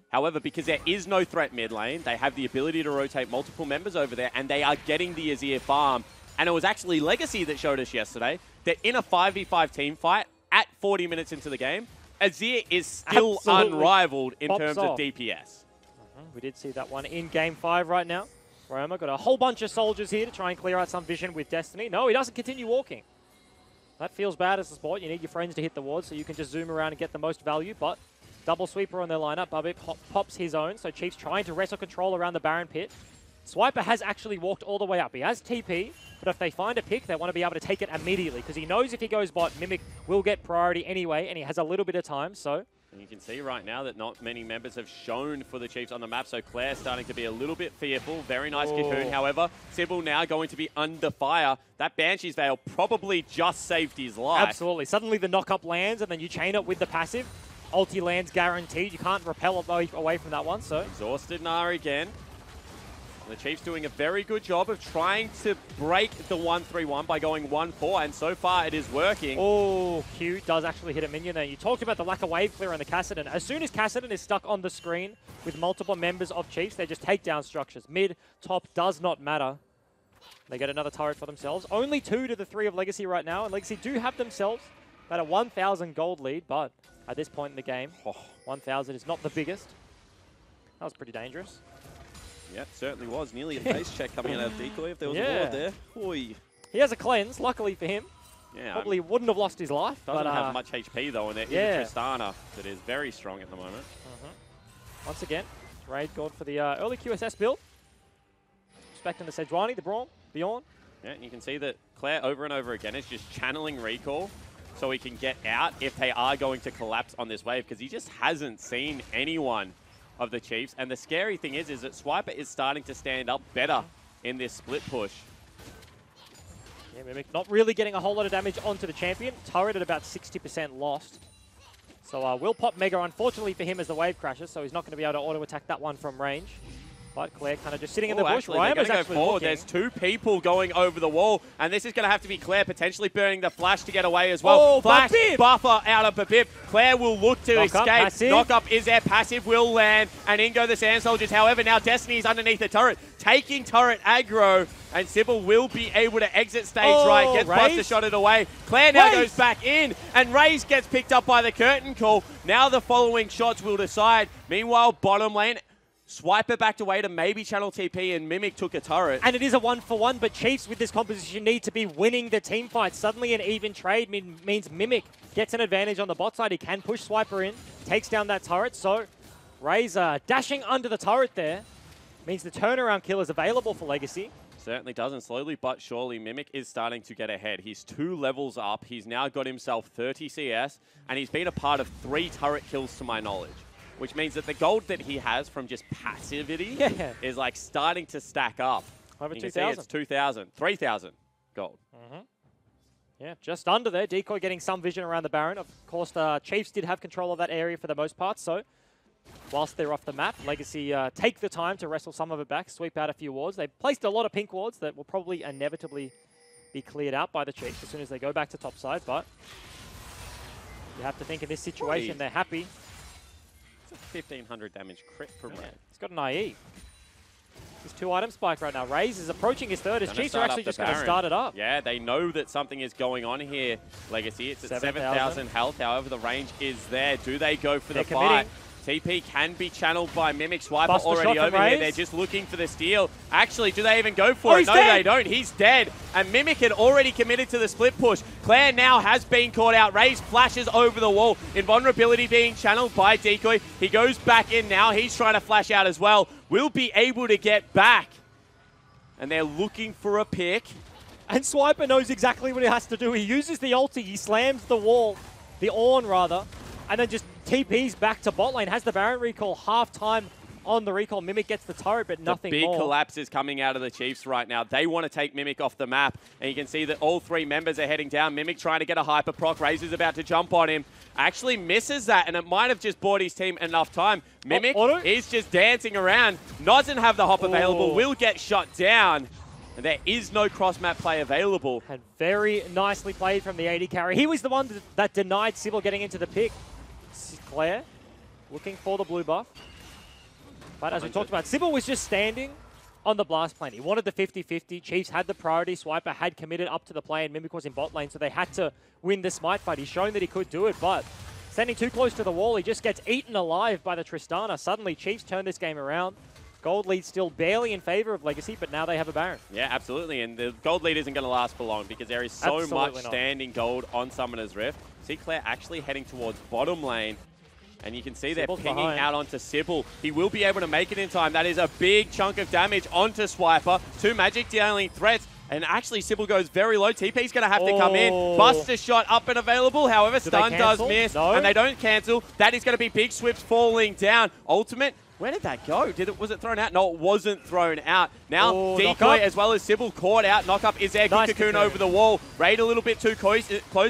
However, because there is no threat mid lane, they have the ability to rotate multiple members over there, and they are getting the Azir farm. And it was actually Legacy that showed us yesterday that in a 5v5 team fight, at 40 minutes into the game, Azir is still unrivaled in terms of DPS. We did see that one in Game 5 right now. Ryoma got a whole bunch of soldiers here to try and clear out some vision with Destiny. No, he doesn't continue walking. That feels bad as a sport. You need your friends to hit the ward so you can just zoom around and get the most value, but double sweeper on their lineup. Bubik pops his own, so Chiefs trying to wrestle control around the Baron pit. Swiper has actually walked all the way up. He has TP, but if they find a pick, they want to be able to take it immediately because he knows if he goes bot, Mimic will get priority anyway, and he has a little bit of time, so... And you can see right now that not many members have shown for the Chiefs on the map, so Claire starting to be a little bit fearful. Very nice cocoon, however. Sybil now going to be under fire. That Banshee's Veil probably just saved his life. Absolutely. Suddenly the knock-up lands, and then you chain it with the passive. Ulti lands guaranteed. You can't repel away from that one, so... Exhausted Nara again. The Chiefs doing a very good job of trying to break the 1-3-1 by going 1-4, and so far it is working. Oh, Q does actually hit a minion there. You talked about the lack of wave clear on the Kassadin. As soon as Kassadin is stuck on the screen with multiple members of Chiefs, they just take down structures. Mid, top, does not matter. They get another turret for themselves. Only 2 to the 3 of Legacy right now, and Legacy do have themselves about a 1,000 gold lead, but at this point in the game, 1,000 is not the biggest. That was pretty dangerous. Yep, certainly was. Nearly a face check coming out of Decoy if there was a ward there. Oy. He has a cleanse, luckily for him. Yeah, probably wouldn't have lost his life. Doesn't have much HP though, and there is a Tristana that is very strong at the moment. Once again, Raid going for the early QSS build. Respecting the Sejuani, the Braum, the Ornn. Yeah, and you can see that Claire over and over again is just channeling recall so he can get out if they are going to collapse on this wave, because he just hasn't seen anyone of the Chiefs. And the scary thing is that Swiper is starting to stand up better in this split push. Yeah, Mimic not really getting a whole lot of damage onto the champion. Turret at about 60% lost. So will pop Mega, unfortunately for him, as the wave crashes, so he's not going to be able to auto-attack that one from range. But Claire kind of just sitting in the bush. Actually, Ryan they're was going to actually go forward. looking. There's two people going over the wall, and this is going to have to be Claire potentially burning the flash to get away as well. Oh, Flash Babib! buffer out of Babib. Claire will look to Knock up, escape. passive. Knock up is there. Passive will land, and in go the Sand Soldiers. However, now Destiny's underneath the turret, taking turret aggro, and Sybil will be able to exit stage right. Gets Buster shotted away. Claire now goes back in, and Raze gets picked up by the curtain call. Now the following shots will decide. Meanwhile, bottom lane, Swiper backed away to maybe channel TP, and Mimic took a turret. And it is a 1-for-1, but Chiefs with this composition need to be winning the team fight. Suddenly an even trade means Mimic gets an advantage on the bot side. He can push Swiper in, takes down that turret. So Razor dashing under the turret there means the turnaround kill is available for Legacy. Certainly doesn't. Slowly but surely, Mimic is starting to get ahead. He's 2 levels up. He's now got himself 30 CS, and he's been a part of 3 turret kills to my knowledge, which means that the gold that he has from just passivity is like starting to stack up. Over 2,000. It's 2,000, 3,000 gold. Yeah, just under there. Decoy getting some vision around the Baron. Of course, the Chiefs did have control of that area for the most part, so whilst they're off the map, Legacy take the time to wrestle some of it back, sweep out a few wards. They placed a lot of pink wards that will probably inevitably be cleared out by the Chiefs as soon as they go back to topside, but you have to think in this situation, they're happy. It's a 1,500 damage crit from Red. He's got an IE. He's 2-item spike right now. Raze is approaching his third. His Chiefs are actually just going to start it up. Yeah, they know that something is going on here, Legacy. It's at 7,000 health. However, the range is there. Do they go for the fight? TP can be channeled by Mimic. Swiper already over here. They're just looking for the steal. Actually, do they even go for it? No, they don't. He's dead. And Mimic had already committed to the split push. Claire now has been caught out. Raze flashes over the wall. Invulnerability being channeled by Decoy. He goes back in now. He's trying to flash out as well. Will be able to get back. And they're looking for a pick. And Swiper knows exactly what he has to do. He uses the ulti. He slams the wall, the Ornn rather, and then just TP's back to bot lane. Has the Baron recall half time on the recall. Mimic gets the turret, but nothing more. The big collapse is coming out of the Chiefs right now. They want to take Mimic off the map, and you can see that all 3 members are heading down. Mimic trying to get a hyper proc. Razor's about to jump on him. Actually misses that, and it might have just bought his team enough time. Mimic is just dancing around. Doesn't have the hop available. Will get shot down. And there is no cross-map play available. And very nicely played from the AD carry. He was the one that denied Sybil getting into the pick. Claire looking for the blue buff. But as we talked about, Sybil was just standing on the blast plane. He wanted the 50-50. Chiefs had the priority. Swiper had committed up to the play, and Mimic was in bot lane, so they had to win the smite fight. He's shown that he could do it, but standing too close to the wall, he just gets eaten alive by the Tristana. Suddenly, Chiefs turn this game around. Gold lead still barely in favor of Legacy, but now they have a Baron. Yeah, absolutely. And the gold lead isn't going to last for long because there is so much standing gold on Summoner's Rift. See Claire actually heading towards bottom lane. And you can see they're pinging out onto Sybil. He will be able to make it in time. That is a big chunk of damage onto Swiper. 2 magic dealing threats. And actually, Sybil goes very low. TP's going to have to come in. Buster shot up and available. However, stun does miss. And they don't cancel. That is going to be big swips falling down. Ultimate. Where did that go? Was it thrown out? No, it wasn't thrown out. Now, Decoy as well as Sybil caught out. Knockup is there. Nice cocoon over the wall. Raid a little bit too close.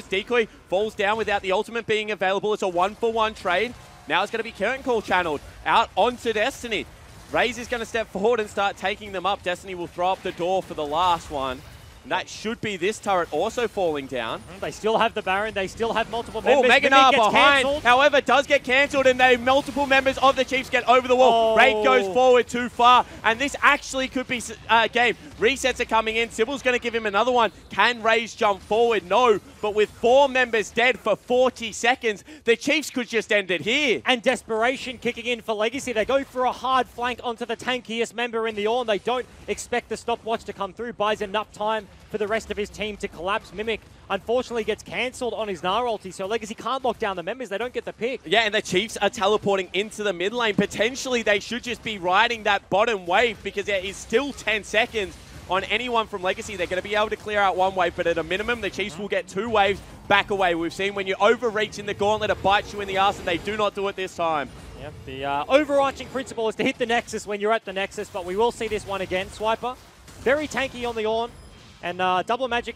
Decoy falls down without the ultimate being available. It's a 1-for-1 trade. Now it's going to be Curtain Call channeled out onto Destiny. Raze is going to step forward and start taking them up. Destiny will throw up the door for the last one. And that should be this turret also falling down. They still have the Baron. They still have multiple members. Oh, Meganar behind. Cancelled. However, does get cancelled, and multiple members of the Chiefs get over the wall. Raid goes forward too far, and this actually could be game. Resets are coming in. Sybil's going to give him another one. Can Raze jump forward? No. But with 4 members dead for 40 seconds, the Chiefs could just end it here. And desperation kicking in for Legacy. They go for a hard flank onto the tankiest member in the Ornn. They don't expect the stopwatch to come through. Buys enough time for the rest of his team to collapse. Mimic, unfortunately, gets cancelled on his Gnar ulti, so Legacy can't lock down the members. They don't get the pick. Yeah, and the Chiefs are teleporting into the mid lane. Potentially, they should just be riding that bottom wave because there is still 10 seconds on anyone from Legacy. They're going to be able to clear out 1 wave, but at a minimum, the Chiefs will get 2 waves back away. We've seen when you overreach in the Gauntlet, it bites you in the ass, and they do not do it this time. Yep, the overarching principle is to hit the Nexus when you're at the Nexus, but we will see this one again. Swiper, very tanky on the Ornn. And double magic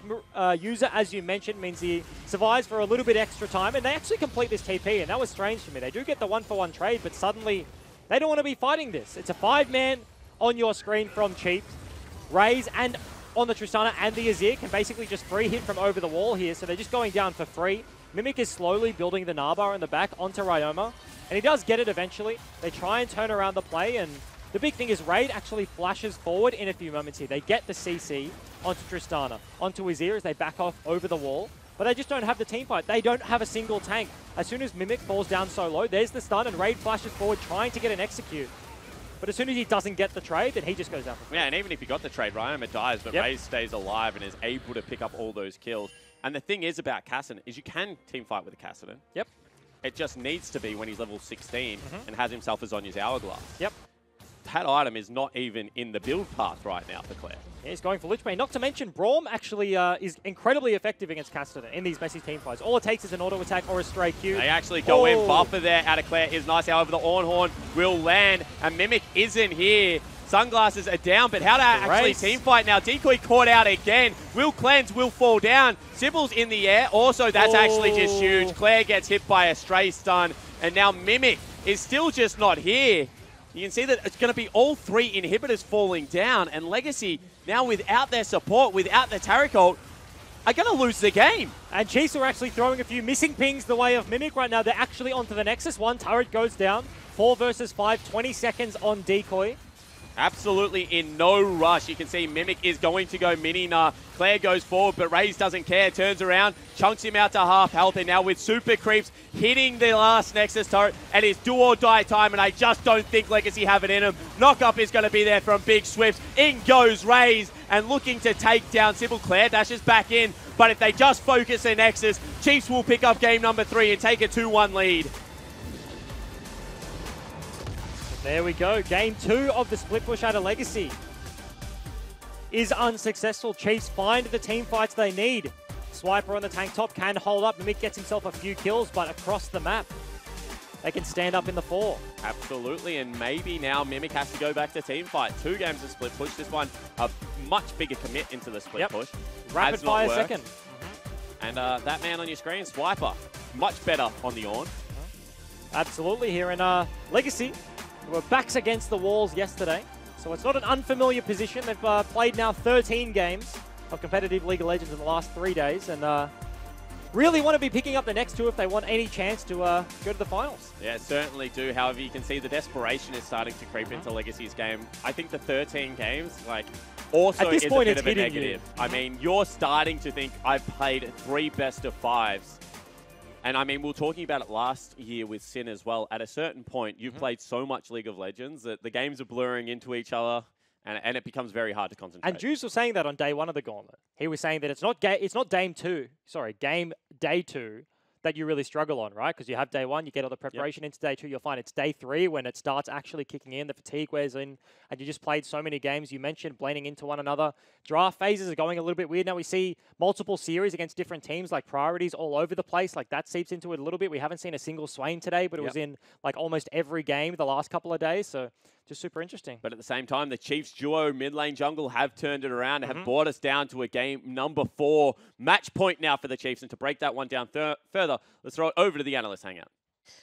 user, as you mentioned, means he survives for a little bit extra time. And they actually complete this TP, and that was strange to me. They do get the 1-for-1 trade, but suddenly they don't want to be fighting this. It's a 5-man on your screen from Chiefs. Raze and on the Tristana and the Azir can basically just free hit from over the wall here, so they're just going down for free. Mimic is slowly building the Nabar in the back onto Ryoma, and he does get it eventually. They try and turn around the play, and the big thing is Raid actually flashes forward in a few moments here. They get the CC onto Tristana, onto Azir as they back off over the wall, but they just don't have the team fight. They don't have a single tank. As soon as Mimic falls down so low, there's the stun, and Raid flashes forward trying to get an execute. But as soon as he doesn't get the trade, then he just goes down for free. Yeah, and even if he got the trade, Ryoma dies, but Raze stays alive and is able to pick up all those kills. And the thing is about Kassadin is you can team fight with a Kassadin. Yep. It just needs to be when he's level 16 and has himself as Zonya's Hourglass. Yep. That item is not even in the build path right now for Claire. Yeah, he's going for Lich Bane. Not to mention, Braum actually is incredibly effective against Kassadin in these messy team fights. All it takes is an auto attack or a stray Q. They actually go in. Buffer there out of Claire is nice. However, the Ornhorn will land, and Mimic isn't here. Sunglasses are down, but how to actually team fight now? Decoy caught out again. Will cleanse, will fall down. Sybil's in the air. Also, that's actually just huge. Claire gets hit by a stray stun, and now Mimic is still just not here. You can see that it's going to be all three inhibitors falling down, and Legacy, now without their support, without the Taric ult, are going to lose the game. And Chiefs are actually throwing a few missing pings the way of Mimic right now. They're actually onto the Nexus. One turret goes down. 4 versus 5, 20 seconds on Decoy. Absolutely in no rush. You can see Mimic is going to go mini nah. Claire goes forward, but Raze doesn't care. Turns around, chunks him out to half health, and now with super creeps hitting the last Nexus turret, and it's do or die time, and I just don't think Legacy have it in him. Knock-up is going to be there from Big Swift. In goes Raze, and looking to take down Sybil. Claire dashes back in, but if they just focus their Nexus, Chiefs will pick up game number 3 and take a 2-1 lead. There we go. Game 2 of the split push out of Legacy is unsuccessful. Chiefs find the team fights they need. Swiper on the tank top can hold up. Mimic gets himself a few kills, but across the map, they can stand up in the 4. Absolutely, and maybe now Mimic has to go back to team fight. 2 games of split push. This one, a much bigger commit into the split push. Rapid fire second. And that man on your screen, Swiper, much better on the Ornn. Absolutely, here in Legacy. They were backs against the walls yesterday, so it's not an unfamiliar position. They've played now 13 games of competitive League of Legends in the last 3 days, and really want to be picking up the next 2 if they want any chance to go to the finals. Yeah, certainly do. However, you can see the desperation is starting to creep into Legacy's game. I think the 13 games, also is a bit of a negative. I mean, you're starting to think, I've played 3 best of 5s. And I mean, we were talking about it last year with Sin as well. At a certain point, you've played so much League of Legends that the games are blurring into each other, and it becomes very hard to concentrate. And Juice was saying that on day 1 of the Gauntlet. He was saying that it's not game day 2 that you really struggle on, right? Because you have day 1, you get all the preparation into day 2, you'll find it's day 3 when it starts actually kicking in, the fatigue wears in, and you just played so many games. You mentioned blending into one another. Draft phases are going a little bit weird. Now we see multiple series against different teams, like priorities all over the place. Like that seeps into it a little bit. We haven't seen a single Swain today, but it was in like almost every game the last couple of days. So just super interesting. But at the same time, the Chiefs duo mid lane jungle have turned it around and have brought us down to a game number 4. Match point now for the Chiefs. And to break that one down further, let's throw it over to the analyst hangout.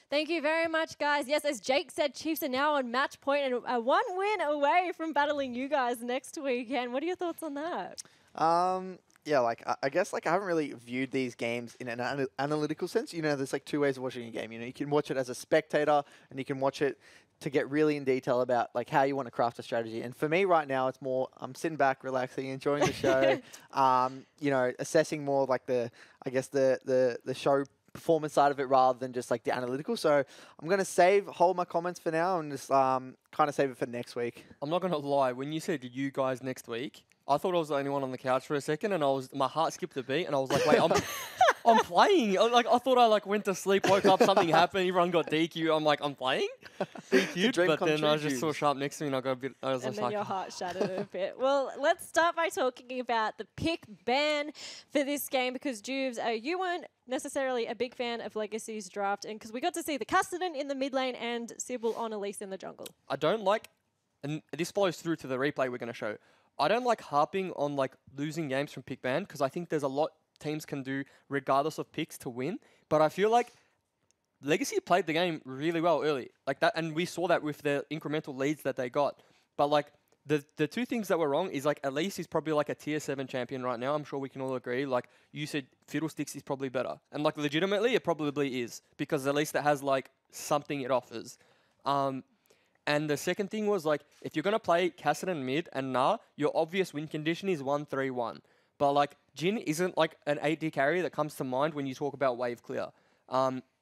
Thank you very much, guys. Yes, as Jake said, Chiefs are now on match point and 1 win away from battling you guys next weekend. What are your thoughts on that? Yeah, I guess I haven't really viewed these games in an analytical sense. You know, there's 2 ways of watching a game. You know, you can watch it as a spectator, and you can watch it to get really in detail about how you want to craft a strategy. And for me right now, it's more I'm sitting back, relaxing, enjoying the show. You know, assessing more the show performance side of it rather than just the analytical. So I'm going to hold my comments for now and just kind of save it for next week. I'm not going to lie. When you said you guys next week, I thought I was the only one on the couch for a second, and my heart skipped a beat, and I was like, wait, I'm playing. I thought I went to sleep, woke up, something happened, everyone got DQ. I'm like, I'm playing? DQ'd, but then I just saw Sharp next to me, and I got a bit, I was and just then like... your heart shattered a bit. Well, let's start by talking about the pick ban for this game, because Juves, you weren't necessarily a big fan of Legacy's draft, and because we got to see the Kassadin in the mid lane and Sybil on Elise in the jungle. I don't like, and this flows through to the replay we're going to show, I don't like harping on losing games from pick ban, because I think there's a lot teams can do regardless of picks to win. But I feel like Legacy played the game really well early, that, and we saw that with the incremental leads that they got. But the two things that were wrong is like at least he's probably like a tier 7 champion right now. I'm sure we can all agree. Like you said, Fiddlesticks is probably better, and like legitimately it probably is because at least it has like something it offers. And the second thing was like if you're gonna play Cassidy mid and your obvious win condition is 1-3-1. But like Jin isn't like an AD carry that comes to mind when you talk about wave clear.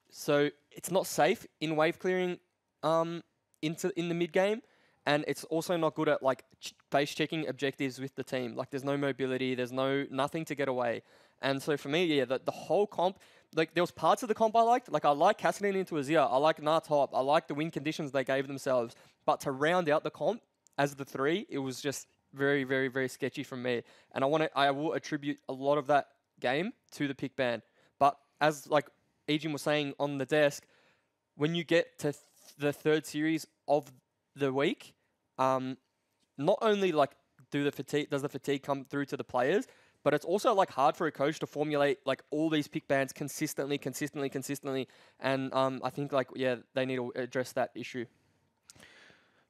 So it's not safe in wave clearing in the mid game, and it's also not good at like base checking objectives with the team. Like there's no mobility, there's nothing to get away. And so for me, yeah, the whole comp, like there was parts of the comp I liked. Like I like Cassidy into Azir, I like Nah top, I like the win conditions they gave themselves. But to round out the comp as the 3, it was just very, very, very sketchy from me. And I will attribute a lot of that game to the pick ban. But as like Ejin was saying on the desk, when you get to the 3rd series of the week, not only like does the fatigue come through to the players, but it's also like hard for a coach to formulate like all these pick bans consistently. And I think like, yeah, they need to address that issue.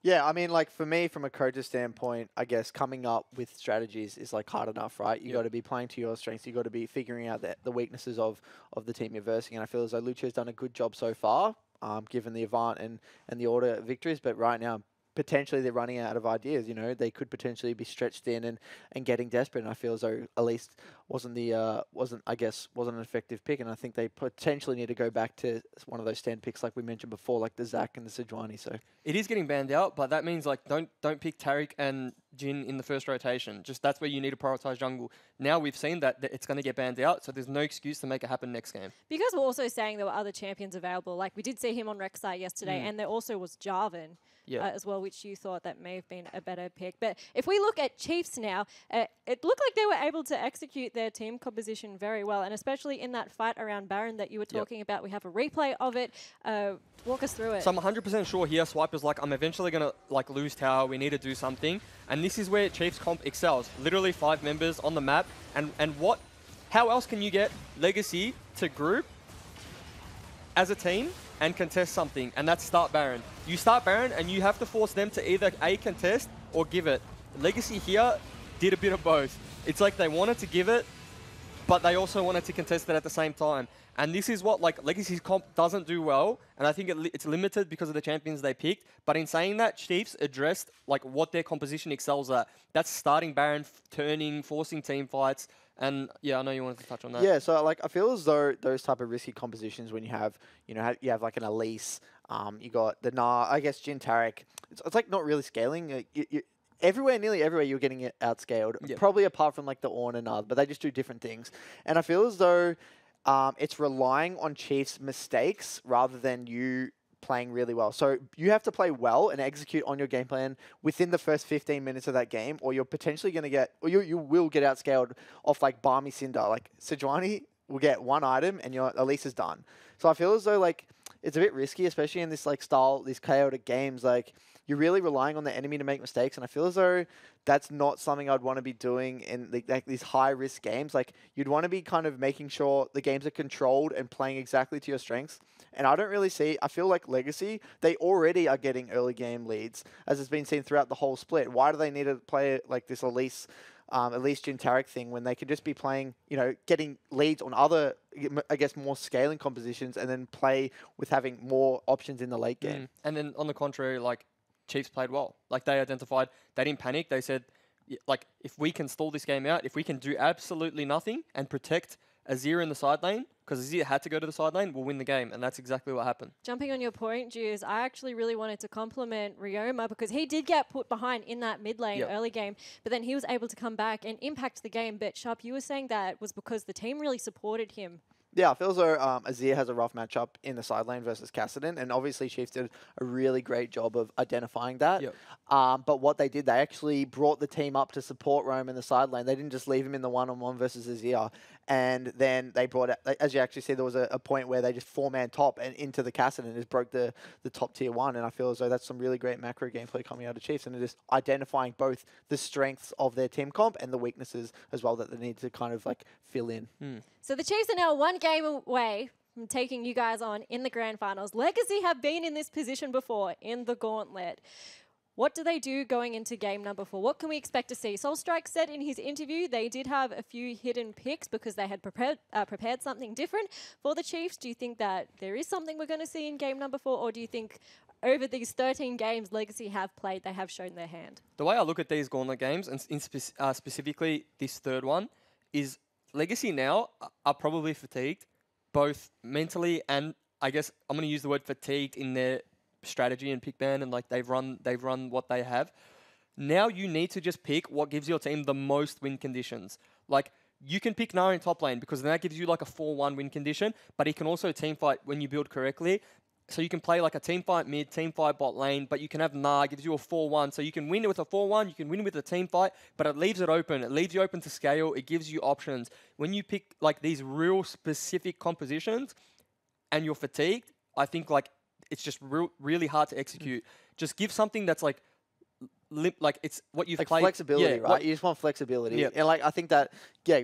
Yeah, I mean, like for me, from a coach's standpoint, I guess coming up with strategies is like hard enough, right? You got to be playing to your strengths. You got to be figuring out the weaknesses of the team you're versing. And I feel as though Lucio's done a good job so far, given the Avant and the Order victories. But right now, potentially they're running out of ideas. You know, they could potentially be stretched in and getting desperate. And I feel as though at least wasn't an effective pick. And I think they potentially need to go back to one of those stand picks like we mentioned before, like the Zach and the Sejuani. So it is getting banned out, but that means like don't pick Tariq and Jin in the first rotation. Just that's where you need to prioritize jungle. Now we've seen that it's going to get banned out, so there's no excuse to make it happen next game. Because we're also saying there were other champions available. Like we did see him on Rek'Sai yesterday, and there also was Jarvan. As well, which you thought that may have been a better pick. But if we look at Chiefs now, it looked like they were able to execute their team composition very well, and especially in that fight around Baron that you were talking about. We have a replay of it. Walk us through it. So I'm 100% sure here Swiper's like, I'm eventually going to like lose tower. We need to do something. And this is where Chiefs comp excels. Literally 5 members on the map. And how else can you get Legacy to group as a team and contest something? And that's start Baron. You start Baron and you have to force them to either A, contest or give it. Legacy here did a bit of both. It's like they wanted to give it, but they also wanted to contest it at the same time. And this is what like Legacy's comp doesn't do well, and I think it's limited because of the champions they picked. But in saying that, Chiefs addressed like what their composition excels at. That's starting Baron, turning, forcing team fights. And yeah, I know you wanted to touch on that. Yeah, so like I feel as though those type of risky compositions when you have like an Elise, you got the I guess Jin Tariq. It's like not really scaling. Nearly everywhere you're getting it outscaled. Yep. Probably apart from like the Ornn and Nard, but they just do different things. And I feel as though it's relying on Chiefs' mistakes rather than you playing really well. So you have to play well and execute on your game plan within the first 15 minutes of that game, or you're potentially going to get, or you will get outscaled off like Barmy Cinder. Like Sejuani will get 1 item and your Elise is done. So I feel as though like it's a bit risky, especially in this like style, these chaotic games. Like you're really relying on the enemy to make mistakes, and I feel as though that's not something I'd want to be doing in these high-risk games. Like, you'd want to be kind of making sure the games are controlled and playing exactly to your strengths. And I don't really see... I feel like Legacy, they already are getting early game leads, as has been seen throughout the whole split. Why do they need to play like this Elise Jin Tariq thing when they could just be playing, getting leads on other, I guess, more scaling compositions and then play with having more options in the late game? And then on the contrary, like, Chiefs played well. Like, they identified, they didn't panic. They said, like, if we can stall this game out, if we can do absolutely nothing and protect Azir in the side lane, because Azir had to go to the side lane, we'll win the game. And that's exactly what happened. Jumping on your point, Jules, I actually really wanted to compliment Ryoma because he did get put behind in that mid lane early game, but then he was able to come back and impact the game. But Sharp, you were saying that was because the team really supported him. Yeah, I feel as though Azir has a rough matchup in the side lane versus Kassadin, and obviously Chiefs did a really great job of identifying that. Yep. But what they did, they actually brought the team up to support Rome in the side lane. They didn't just leave him in the one-on-one versus Azir. And then they brought it, as you actually said, there was a point where they just 4-man top and into the Kassadin and just broke the top tier 1. And I feel as though that's some really great macro gameplay coming out of Chiefs, and they're just identifying both the strengths of their team comp and the weaknesses as well that they need to kind of like fill in. So the Chiefs are now 1 game away from taking you guys on in the grand finals. Legacy have been in this position before in the Gauntlet. What do they do going into game number 4? What can we expect to see? Soulstrike said in his interview they did have a few hidden picks because they had prepared something different for the Chiefs. Do you think that there is something we're going to see in game number 4, or do you think over these 13 games Legacy have played, they have shown their hand? The way I look at these Gauntlet games, and specifically this third one, is Legacy now are probably fatigued, both mentally and, I guess I'm going to use the word fatigued in their strategy and pick ban, and like they've run what they have. Now you need to just pick what gives your team the most win conditions. Like, you can pick Nara in top lane because then that gives you like a 4-1 win condition, but he can also team fight when you build correctly. So you can play like a team fight mid, team fight bot lane, but you can have Nara, gives you a 4-1. So you can win it with a 4-1, you can win with a team fight, but it leaves it open. It leaves you open to scale. It gives you options. When you pick like these real specific compositions and you're fatigued, I think like it's just really hard to execute. Just give something that's like it's what you've like played. Flexibility, yeah, right? You just want flexibility. Yeah. And like I think that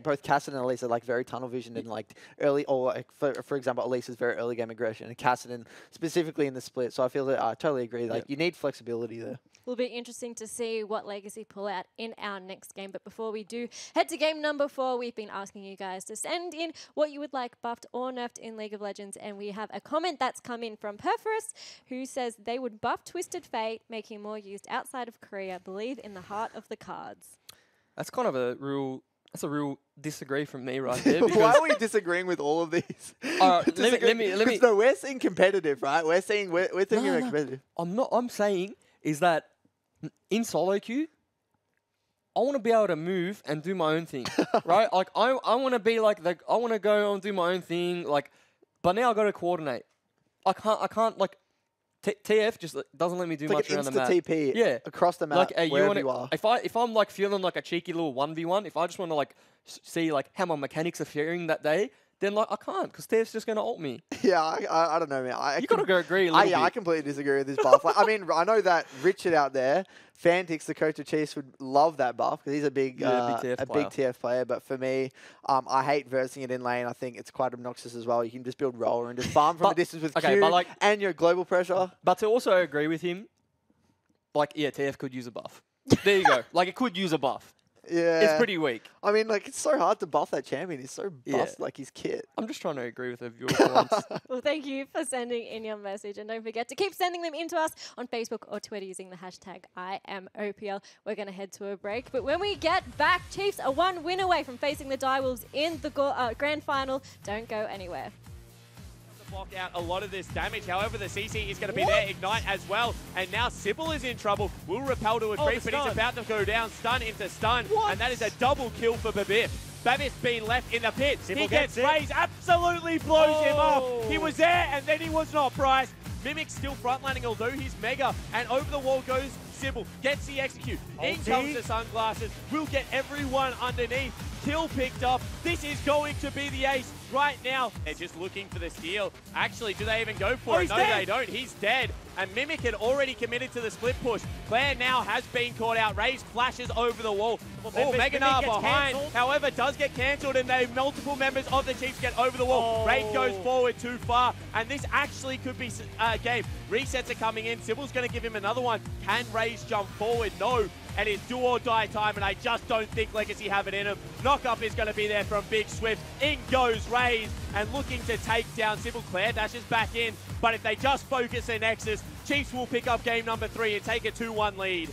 both Cassidy and Elise are like very tunnel visioned and like early, or like for example, Elise is very early game aggression, and Cassidy specifically in the split. So I feel that I totally agree. Like you need flexibility there. Will be interesting to see what Legacy pull out in our next game. But before we do head to game number 4, we've been asking you guys to send in what you would like buffed or nerfed in League of Legends. And we have a comment that's come in from Perforus, who says they would buff Twisted Fate, make him more used outside of Korea. Believe in the heart of the cards. That's kind of a real disagree from me right there. Why are we disagreeing with all of these? Let me. No, we're seeing competitive, right? We're thinking competitive. I'm saying is that in solo queue, I want to be able to move and do my own thing, right? Like I want to be like I want to go and do my own thing, like, but now I got to coordinate. I can't like TF just doesn't let me do much around the map. TP across the map, like, wherever you are. If I'm like feeling like a cheeky little 1v1, if I just want to like see like how my mechanics are faring that day, then like I can't, because TF's just going to ult me. Yeah, I don't know, man. You got to go agree a little bit. I completely disagree with this buff. Like, I mean, I know that Richard out there, Fantix, the coach of Chiefs, would love that buff because he's a big TF player. But for me, I hate versing it in lane. I think it's quite obnoxious as well. You can just build roller and just farm from a distance with Q and your global pressure. But to also agree with him, like, yeah, TF could use a buff. There you go. Like, it could use a buff. Yeah. It's pretty weak. I mean, like, it's so hard to buff that champion. He's so buffed, like his kit. I'm just trying to agree with a viewer for once. Well, thank you for sending in your message. And don't forget to keep sending them in to us on Facebook or Twitter using the hashtag #IamOPL. We're going to head to a break. But when we get back, Chiefs are 1 win away from facing the Direwolves in the grand final. Don't go anywhere. Block out a lot of this damage. However, the CC is going to be there, Ignite as well. And now Sybil is in trouble. Will repel to a creep, but he's about to go down. Stun into stun. And that is a double kill for Babif. Babif's been left in the pit. Sybil he gets raised, absolutely blows him up. He was there, and then he was not priced. Mimic's still frontlining, although he's mega. And over the wall goes Sybil. Gets the execute. In comes the sunglasses. Will get everyone underneath. Kill picked up. This is going to be the ace right now. They're just looking for the steal. Actually, do they even go for it? No, they don't. He's dead. And Mimic had already committed to the split push. Claire now has been caught out. Raze flashes over the wall. Oh, Meganar behind. Cancelled. However, does get cancelled, and multiple members of the Chiefs get over the wall. Raid goes forward too far, and this actually could be a game. Resets are coming in. Sybil's going to give him another one. Can Raze jump forward? No. And it's do or die time, and I just don't think Legacy have it in him. Knockup is going to be there from Big Swift. In goes Raze, and looking to take down Sybil. Claire dashes back in, but if they just focus their Nexus, Chiefs will pick up game number 3 and take a 2-1 lead.